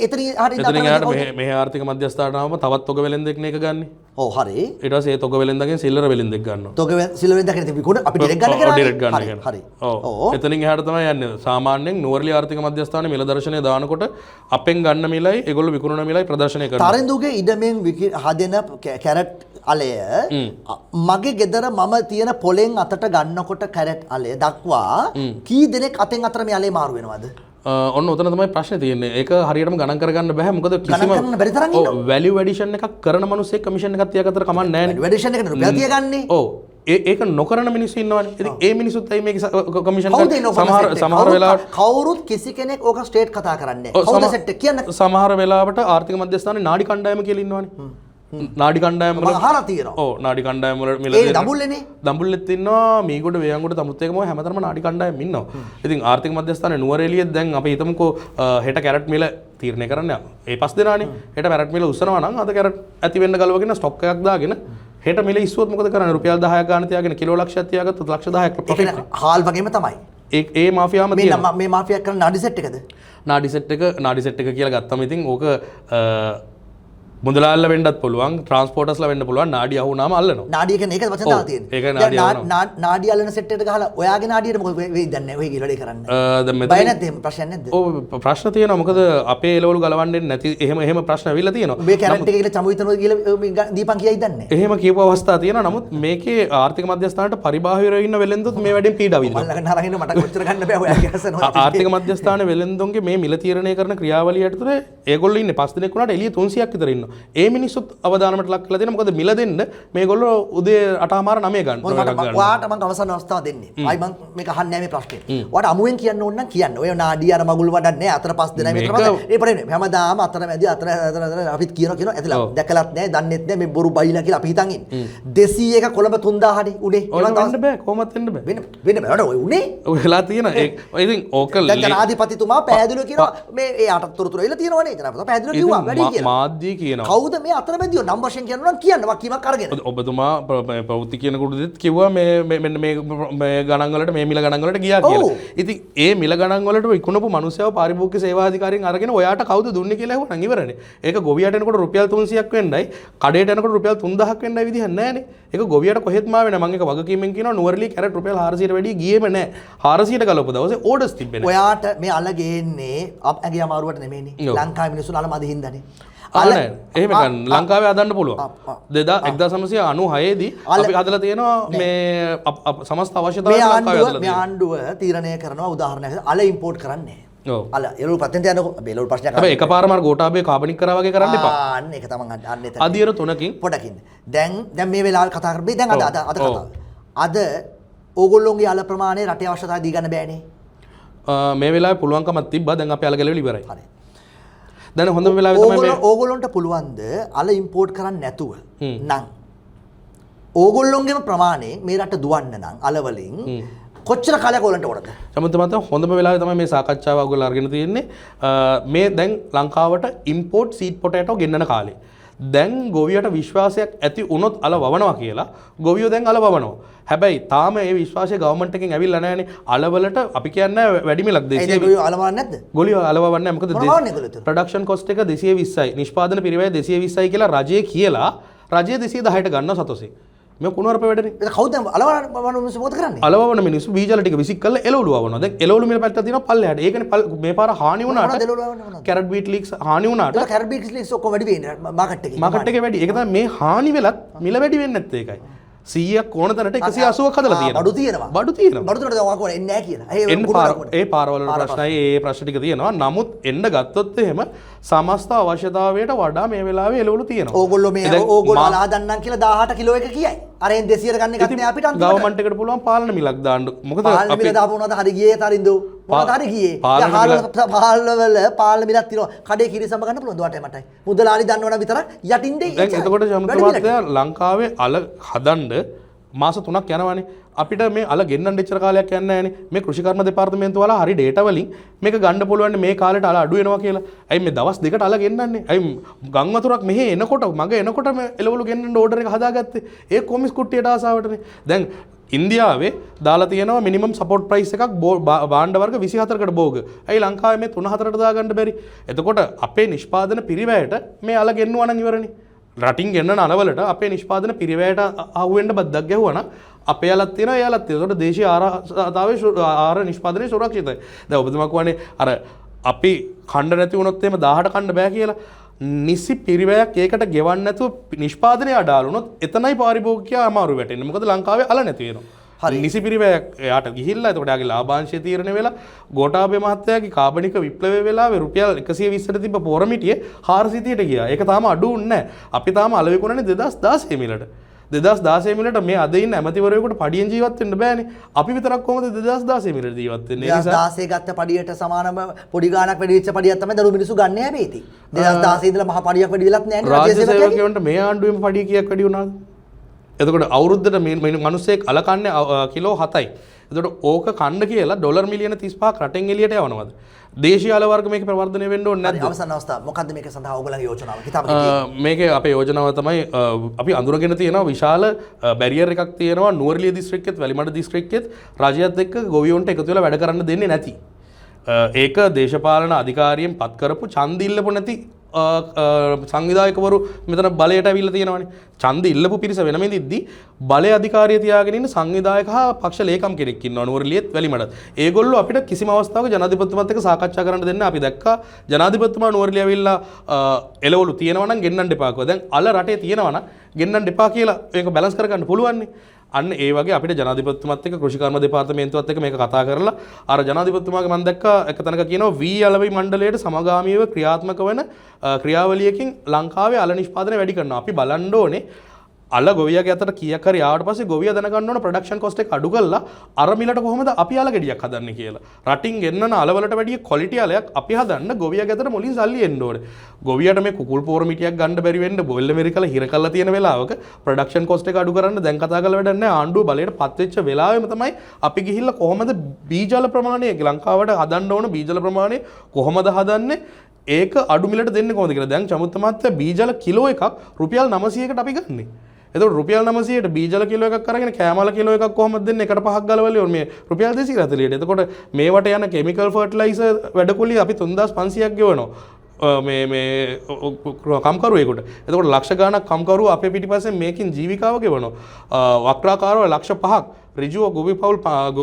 එතනින් එහාට මෙහෙ ආර්ථික මධ්‍යස්ථානවම තවත් තොග වෙලෙන්දෙක් නේක ගන්නේ. ඔව් හරි. ඊට පස්සේ ඒ තොග වෙලෙන්දගෙන් සිල්ලර වෙලෙන්දෙක් ගන්නවා. තොග සිල්ලර වෙලෙන්දගෙන් ඉතින් විකුණ අපි ඩිරෙක්ට් ගන්න කරා. ඩිරෙක්ට් ගන්න කරා. හරි. ඔව්. එතනින් එහාට තමයි යන්නේ. සාමාන්‍යයෙන් නුවරඑළිය ආර්ථික මධ්‍යස්ථානයේ මිල දර්ශනය දානකොට අපෙන් ගන්න මිලයි ඒගොල්ලෝ විකුණන මිලයි ප්‍රදර්ශනය කරනවා. තරිඳුගේ ඉඩමෙන් හදෙන කැරට් අලය මගේ ගෙදර මම තියෙන පොලෙන් අතට ගන්නකොට කැරට් අලය දක්වා කී දෙනෙක් අතෙන් අතර මේ අලේ මාරු වෙනවද? ඔන්න උතන තමයි ප්‍රශ්නේ තියෙන්නේ. ඒක හරියටම ගණන් කරගන්න බෑ. මොකද කිසිම වැලියු ඇඩිෂන් එකක් කරන මිනිස්සෙක් කමිෂන් එකක් තියාගත්තට කමක් නැහැ නේ. වැලියු ඇඩිෂන් එකට රුපියල් තියාගන්නේ. ඔව්. ඒක නොකරන මිනිස්සු ඉන්නවනේ. ඉතින් ඒ මිනිස්සුත් ඇයි මේක කමිෂන් සමහර වෙලාවට කවුරුත් කිසි කෙනෙක් ඕක ස්ටේට් කතා කරන්නේ නැහැ. කවුද සෙට් එක කියන්නේ? සමහර වෙලාවට ආර්ථික මධ්‍යස්ථානයේ නාඩි කණ්ඩායම කියලා ඉන්නවනේ. නාඩි කණ්ඩායම් වල අහලා තියෙනවා. ඔව් නාඩි කණ්ඩායම් වල මිල ඒ දඹුල්ලේනේ. දඹුල්ලෙත් ඉන්නවා මීගොඩ වේයන්ගොඩ තමුත්තේකම හැමතරම නාඩි කණ්ඩායම් ඉන්නවා. ඉතින් ආර්ථික මධ්‍යස්ථානයේ නුවරඑළියෙත් දැන් අපි හිතමුකෝ හෙට කැරට් මිල තීරණය කරන්න ඒ 5 දෙනානේ. හෙට කැරට් මිල උස්සනවා නම් අද කැරට් ඇති වෙන්න ගලවගෙන ස්ටොක් එකක් දාගෙන හෙට මිල ඉස්සුවොත් මොකද කරන්නේ? රුපියල් 10ක් ගන්න තියාගෙන කිලෝ ලක්ෂයක් තියාගත්තොත් ලක්ෂ 10ක් ප්‍රොෆිට්. ඒක හාල් වගේම තමයි. ඒ මාෆියාම තියෙනවා. මේ මාෆියා කරන නාඩි සෙට් එකද? නාඩි සෙට් එක කියලා ගත්තම ඉතින් ඕක මුදලාල්ල වෙන්නත් පුළුවන් ට්‍රාන්ස්පෝර්ටර්ස්ලා වෙන්න පුළුවන් නාඩි අහුනාම අල්ලනවා. නාඩිය කියන්නේ ඒකද වචන දාලා තියෙන්නේ. ඒක නාඩිය අහුනවා. නාඩිය අල්ලන සෙට් එකට ගහලා ඔයාගේ නාඩියට මොකද වෙයි දන්නේ නැහැ. ඔය ගිහලා වැඩේ කරන්නේ. දැන් මෙතන බය නැද්ද එහෙම ප්‍රශ්නයක් නැද්ද? ඔව් ප්‍රශ්න තියෙනවා. මොකද අපේ එළවලු ගලවන්නේ නැති එහෙම ප්‍රශ්න ඇවිල්ලා තියෙනවා. මේ කැරට් එකේ ගිහලා චමු විතරනොත් ගිහලා දීපන් කියයි දන්නේ. එහෙම කියපු අවස්ථා තියෙනවා. නමුත් මේකේ ආර්ථික මධ්‍යස්ථානට පරිබාහිර ඉන්න වෙලෙන්දුත් මේ වැඩෙන් පීඩා විඳිනවා. මල්ලගෙන අරගෙන මට කොච්චර ගන්න බෑ ඔයාගේ අසනවා. ආර්ථික මධ්‍යස්ථානයේ වෙලෙන්දුන්ගේ මේ මිල තීරණය කරන ක්‍රියාවලිය යටතේ ඒගොල්ලෝ ඉන්නේ 5 දිනක් වුණාට එළිය 300ක් විතර ඉන්නවා. ඒ මිනිස්සුත් අවදානමට ලක් කරලා දෙනවා. මොකද මිල දෙන්න මේගොල්ලෝ උදේ 8:00 ගන්න. ඔයාට මම අවසන් අවස්ථාව දෙන්නේ. ආයි මම මේක අහන්නේ නැහැ මේ ප්‍රශ්නේ. ඔයාට අමුවෙන් කියන්න ඕන නම් කියන්න. ඔය නාඩිය අර මගුල් වඩන්නේ අතර 5 දෙනයි මෙතන මත. ඒ පරිදි හැමදාම අතර මැදි අතර අපිත් කියනවා ඇදලා දැකලත් නැහැ දන්නෙත් නැහැ මේ බොරු බයිලා කියලා අපි හිතන් ඉන්නේ. 201 කොළඹ 3000 උනේ. ඒවත් වෙන්න බෑ කොහොමත් වෙන්න බෑ. වෙන්න බෑ. ඔය උනේ. ඔය වෙලා තියෙන ඒ ඉතින් ඕක දැන් ජනාධිපතිතුමා පැහැදිලිව කියනවා මේ ඒ අටතොරතුරු එලා තියෙනවනේ. ජනාධිපතිතුමා පැහැදිලිව කිව්වා වැඩි කියලා. මාධ්‍ය කියනවා වෙනවා. කවුද මේ අතරමැදියෝ නම් වශයෙන් කියනවා නම් කියන්න වකීමක් අරගෙන. ඔබතුමා ප්‍රවෘත්ති කියනකොටත් කිව්වා මේ මෙන්න මේ ගණන් වලට මේ මිල ගණන් වලට ගියා කියලා. ඉතින් ඒ මිල ගණන් වලට විකුණපු මිනිස්සව පාරිභෝගික සේවා අධිකාරියෙන් අරගෙන ඔයාට කවුද දුන්නේ කියලා ඇහුවනම් ඉවරනේ. ඒක ගොවියට එනකොට රුපියල් 300ක් වෙන්නයි, කඩේට එනකොට රුපියල් 3000ක් වෙන්නයි විදිහක් නැහැනේ. ඒක ගොවියට කොහෙත්ම ආවේ නැහැ. මම ඒක වගකීමෙන් කියනවා නුවරඑළිය කැරට් රුපියල් 400ට වැඩිය ගියේම නැහැ. 400ට ගලවපු දවසේ ඕඩර්ස් තිබ්බේ නැහැ. ඔයාට මේ අල ගේන්නේ ඇගේ අමාරුවට නෙමෙයිනේ. ලංකාවේ මිනිස්සු අල මදි හින්දානේ. එහෙම ගන්න ලංකාවේ හදන්න පුළුවන්. 1996 දී අපි හදලා තියෙනවා මේ සමස්ත අවශ්‍යතාවය ලංකාවේ හදලා මේ ආණ්ඩුව තීරණය කරනවා උදාහරණයක් අල ඉම්පෝට් කරන්නේ. අල එළවලු පතෙන්ට යන බෙලවලු ප්‍රශ්නයක්. හැබැයි එකපාරම අර ගෝඨාභය කාබනික් කරා වගේ කරන්න එපා. අන්න ඒක තමයි අන්න එතන. අදියර තුනකින් පොඩකින්. දැන් මේ වෙලාවේ කතා කරන්නේ දැන් අද කතාව. අද ඕගොල්ලෝගේ අල ප්‍රමාණය රටේ අවශ්‍යතාවය දී ගන්න බෑනේ. මේ වෙලාවේ පුළුවන්කමක් තිබ්බා. දැන් අපි අල ගැලවිලා ඉවරයි. හරි. දැන් හොඳම වෙලාවේ තමයි මේ ඕගොල්ලන්ට පුළුවන්ද අල ඉම්පෝට් කරන්න නැතුව නම් ඕගොල්ලොන්ගේම ප්‍රමාණයෙන් මේ රට දුවන්න නම් අල වලින් කොච්චර කාලයක් ඕගොල්ලන්ට ඕනද? සමන්ත මත හොඳම වෙලාවේ තමයි මේ සාකච්ඡාව ඔයගොල්ලෝ අරගෙන තියෙන්නේ. මේ දැන් ලංකාවට ඉම්පෝට් සීඩ් පොටේටෝ ගෙන්නන කාලේ. දැන් ගොවියට විශ්වාසයක් ඇති වුණොත් අල වවනවා කියලා ගොවියෝ දැන් අල වවනවා. හැබැයි තාම ඒ විශ්වාසය ගවර්න්මන්ට් එකෙන් ඇවිල්ලා නැහැනේ. අලවලට අපි කියන්නේ වැඩි මිලක් 200. ගොවියෝ අලවන්නේ නැද්ද? ගොවියෝ අලවන්නේ නැහැ. මොකද ප්‍රොඩක්ෂන් කොස්ට් එක 220යි. නිෂ්පාදන පිරිවැය 220යි කියලා රජය කියලා රජය 210ට ගන්නවා සතොසේ. මේ කුණුවරප වැඩනේ. ඒක කවුද අලවන මිනිස්සු මොකද කරන්නේ? අලවන මිනිස්සු බීජල ටික විසික් කරලා එළවලු වවනවා. දැන් එළවලු මිල පැත්තට තියෙනවා පල්ලෙහාට. ඒකනේ මේ පාර හානි වුණාට කැරට් බීට් ලීක්ස් හානි වුණාට කැරට් බීට් ලීක්ස් ඔක්කොම වැඩි වෙන්නේ මාකට් එකේ. මාකට් එකේ වැඩි. ඒක තමයි මේ හානි වෙලත් මිල වැඩි වෙන්නේ නැත්තේ ඒකයි. 100ක් ඕන තැනට 180ක් හදලා තියෙනවා. බඩු තියෙනවා. බඩු තියෙනවා. බඩු තුනට ඔයා කොහොමද එන්නේ නැහැ කියලා. ඒ පාරවල ප්‍රශ්නයි ඒ ප්‍රශ්න ටික තියෙනවා. නමුත් එන්න ගත්තොත් එහෙම සමස්ත අවශ්‍යතාවයට වඩා මේ වෙලාවේ එළවලු තියෙනවා. ඕගොල්ලෝ අලා දන්නම් කියලා 18 කිලෝ එක කියයි. අරෙන් 200ට ගන්න එකත් නෑ අපිට අන්තිමට. ගවර්න්මන්ට් එකට පුළුවන් පාලන මිලක් දාන්න. මොකද පාලන මිල දාපු මොනවද හරි ගියේ තරින්දෝ. මොනවද හරි ගියේ. පාලන වල පාලන මිලක් තියෙනවා. කඩේ කිරි සම්බ ගන්න පුළුවන් දුවට මටයි. මුදලාලි දන්නවනම් විතරක් යටින් දෙයි. දැන් එතකොට ජනතා ලංකාවේ අල හදන්න මාස 3ක් යනවානේ. අපිට මේ අල ගෙන්නන්න එච්චර කාලයක් යන්නේ නැහැනේ. මේ කෘෂිකර්ම දෙපාර්තමේන්තුව වල හරි ඩේටා වලින් මේක ගන්න පුළුවන් මේ කාලේට අල අඩු වෙනවා කියලා. ඇයි මේ දවස් දෙකට අල ගෙන්නන්නේ? ඇයි ගම් වතුරක් මෙහෙ එනකොට මග එනකොට මේ එළවලු ගෙන්නන්න ඕඩර් එක හදාගත්තේ? ඒ කොමිස් කුට්ටියට ආසාවටනේ. දැන් ඉන්දියාවේ දාලා තියෙනවා මිනිමම් සපෝට් ප්‍රයිස් එකක් භාණ්ඩ වර්ග 24කට භෝග. ඇයි ලංකාවේ මේ 3-4ට දාගන්න බැරි? එතකොට අපේ නිෂ්පාදන පිරිවැයට මේ අල ගෙන්නුවා නම් ඉවරනේ. රටින් ගෙන්නන අලවලට අපේ නිෂ්පාදන පිරිවැයට අහුවෙන්න බද්දක් ගැහුවා නම් අපේ අලත් තියෙනවා ඒ අලත් තියෙනවා. ඒකට දේශීය ආහාර නිෂ්පාදනයේ සුරක්ෂිතයි. දැන් ඔබතුමා කියන්නේ අර අපි කණ්ඩ නැති වුණොත් එහෙම 10ට කන්න බෑ කියලා. නිසි පිරිවැයක් ඒකට ගෙවන්න නැතුව නිෂ්පාදනය අඩාල වුණොත් එතනයි පාරිභෝගිකයා අමාරු වැටෙන්නේ. මොකද ලංකාවේ අල නැති වෙනවා. නිසි පිරිවැයක් එයාට ගිහිල්ලා එතකොට යාගේ ලාභාංශය තීරණය වෙලා ගෝඨාභය මහත්තයාගේ කාබනික විප්ලවය වෙලාවේ රුපියල් 120ට තිබ්බ පොරමිටියේ 430ට ගියා. ඒක තාම අඩු වුණේ නැහැ. අපි තාම අල විකුණන්නේ 2016 මිලට. 2016 මිලට මේ අද ඉන්න ඇමතිවරයෙකුට පඩියෙන් ජීවත් වෙන්න බෑනේ. අපි විතරක් කොහොමද 2016 මිලට ජීවත් වෙන්නේ? 2016 ගත්ත පඩියට සමානම පොඩි ගාණක් වැඩි වෙච්ච පඩියක් තමයි දරු මිනිස්සු ගන්න හැබැයි ඉතින්. 2016 ඉඳලා මහ පඩියක් වැඩි වෙලත් නැහැ නේ රාජ්‍ය සේවකයන්ට මේ ආණ්ඩුවේම පඩිය කීයක් වැඩි වුණාද? එතකොට අවුරුද්දට මේ මිනිස්සෙක් අල කන්නේ කිලෝ 7යි. එතකොට ඕක කන්න කියලා ඩොලර් මිලියන 35ක් රටෙන් එළියට යවනවද? දේශීය අල වර්ග මේක ප්‍රවර්ධනය වෙන්න ඕනේ නැද්ද? අවසන් අවස්ථාව මොකද්ද මේක සඳහා ඕගොල්ලන්ගේ යෝජනාව? කිතාබේ මේකේ අපේ යෝජනාව තමයි අපි අඳුරගෙන තියෙනවා විශාල බැරියර් එකක් තියෙනවා නුවරඑළිය දිස්ත්‍රික්කෙත් වැලිමඩ දිස්ත්‍රික්කෙත් රජයත් එක්ක ගොවියොන්ට එකතු වෙලා වැඩ කරන්න දෙන්නේ නැති. ඒක දේශපාලන අධිකාරියෙන් පත් කරපු ඡන්ද ඉල්ලපු නැති සංවිධායකවරු මෙතන බලයට ඇවිල්ලා තියෙනවානේ. ඡන්ද ඉල්ලපු පිරිස වෙනම ඉඳිද්දි බලය අධිකාරිය තියාගෙන ඉන්න සංවිධායක හා පක්ෂ ලේකම් කෙනෙක් ඉන්නවා නුවරඑළියෙත් වැලිමඩත්. ඒගොල්ලෝ අපිට කිසිම අවස්ථාවක ජනාධිපතිතුමත් එක්ක සාකච්ඡා කරන්න දෙන්නේ අපි දැක්කා. ජනාධිපතිතුමා නුවරඑළිය ඇවිල්ලා එළවලු තියෙනවා නම් ගෙන්නන්න එපා කිව්වා. දැන් අල රටේ තියෙනවා නම් ගෙන්නන්න එපා කියලා ඒක බැලන්ස් කරගන්න පුළුවන් නේ. අන්න ඒ වගේ අපිට ජනාධිපතිතුමත් එක්ක කෘෂිකර්ම දෙපාර්තමේන්තුවත් එක්ක මේක කතා කරලා අර ජනාධිපතිතුමාගේ මම දැක්කා එක තැනක කියනවා වී අලවි මණ්ඩලයට සමගාමීව ක්‍රියාත්මක වන ක්‍රියාවලියකින් ලංකාවේ අල නිෂ්පාදනය වැඩි කරනවා. අපි බලන්න ඕනේ අල ගොවියාගේ අතට කීයක් හරි ආවට පස්සේ ගොවියා දැනගන්න ඕන ප්‍රොඩක්ෂන් කොස්ට් එක අඩු කරලා අර මිලට කොහොමද අපි අල ගෙඩියක් හදන්නේ කියලා. රටින් ගෙන්නන අලවලට වැඩිය ක්වොලිටි අලයක් අපි හදන්න ගොවියාගේ අතට මුලින් සල්ලි එන්න ඕනේ. ගොවියාට මේ කුකුල් පෝර මිටියක් ගන්න බැරි වෙන්න බොයිල් ඇමරිකල හිර කරලා තියෙන වෙලාවක ප්‍රොඩක්ෂන් කොස්ට් එක අඩු කරන්න දැන් කතා කරලා වැඩක් නැහැ. ආණ්ඩුව බලයට පත් වෙච්ච වෙලාවෙම තමයි අපි ගිහිල්ලා කොහොමද බීජල ප්‍රමාණය ලංකාවට හදන්න ඕන බීජල ප්‍රමාණය කොහොමද හදන්නේ ඒක අඩු මිලට දෙන්න කොහොමද කියලා. දැන් චමුත්ත මහත්තයා බීජල කිලෝ එකක් රුපියල් 900කට අපි ගන්නෙ. එතකොට රුපියල් 900ට බීජල කිලෝ එකක් අරගෙන කෑමල කිලෝ එකක් කොහොමද දෙන්නේ? එකට පහක් ගලවලා මේ රුපියල් 240ට. එතකොට මේවට යන කෙමිකල් ෆර්ටිලයිසර් වැඩකුලිය අපි 3500ක් ගෙවනවා. මේ කම්කරුවෙකුට. එතකොට ලක්ෂ ගාණක් කම්කරුව අපේ පිටිපස්සේ මේකින් ජීවිකාව ගෙවනවා. වක්‍රාකාරව ලක්ෂ 5ක් ඍජුව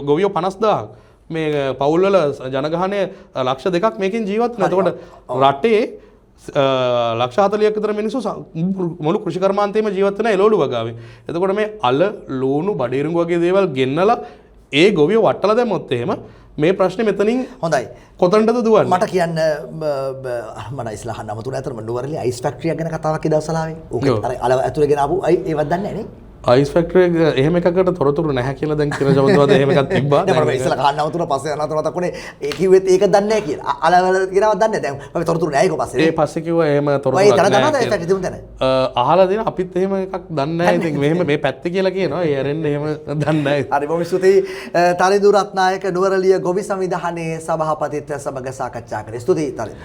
ගොවියෝ 50000ක් මේ පවුල්වල ජනගහනය ලක්ෂ 2ක් මේකින් ජීවත් වෙනවා. එතකොට රටේ ලක්ෂ 40ක් විතර මිනිස්සු මුළු කෘෂි කර්මාන්තයේම ජීවත් වෙන එළවලු වගාවේ. එතකොට මේ අල ලූණු බඩේරුඟු වගේ දේවල් ගෙන්නලා ඒ ගොවියෝ වට්ටලා දැම්මොත් එහෙම මේ ප්‍රශ්නේ මෙතනින් හොඳයි. කොතනටද දුවන්නේ? මට කියන්න මම ඉස්ලා අහන්න අමතුන අතර නුවරඑළිය අයිස් ෆැක්ටරියක් ගැන කතාවක් ඒ දවස්වල ආවේ. ඕක අර අල ඇතුලේ ගෙන ආපු ඒවත් දන්නේ නැහැ නේ. අයිස් ෆැක්ටරි එහෙම එකකට තොරතුරු නැහැ කියලා දැන් කියන ජවදවද එහෙම එකක් තිබ්බා. නෑ මම ඉස්සලා කහන්න අවතුන පස්සේ අනතුර මතක් වුණේ ඒ කිව්වෙත් ඒක දන්නේ නැහැ කියලා. අලවල කියනවත් දන්නේ නැහැ. දැන් මම තොරතුරු නැහැ ඒක පස්සේ. ඒ පස්සේ කිව්වා එහෙම තොරතුරු නැහැ. ඔය දන්නවද ඒ පැත්තේ තිබුණ තැන? අහලා දෙන අපිත් එහෙම එකක් දන්නේ නැහැ. ඉතින් මෙහෙම මේ පැත්තේ කියලා කියනවා. ඒ ඇරෙන්න එහෙම දන්නේ නැහැ. හරි බොහොම ස්තුතියි. තරිඳු රත්නායක නුවරඑළිය ගොවි සංවිධානයේ සභාපතිත්වය සමග සාකච්ඡා කරේ. ස්තුතියි තරිඳු.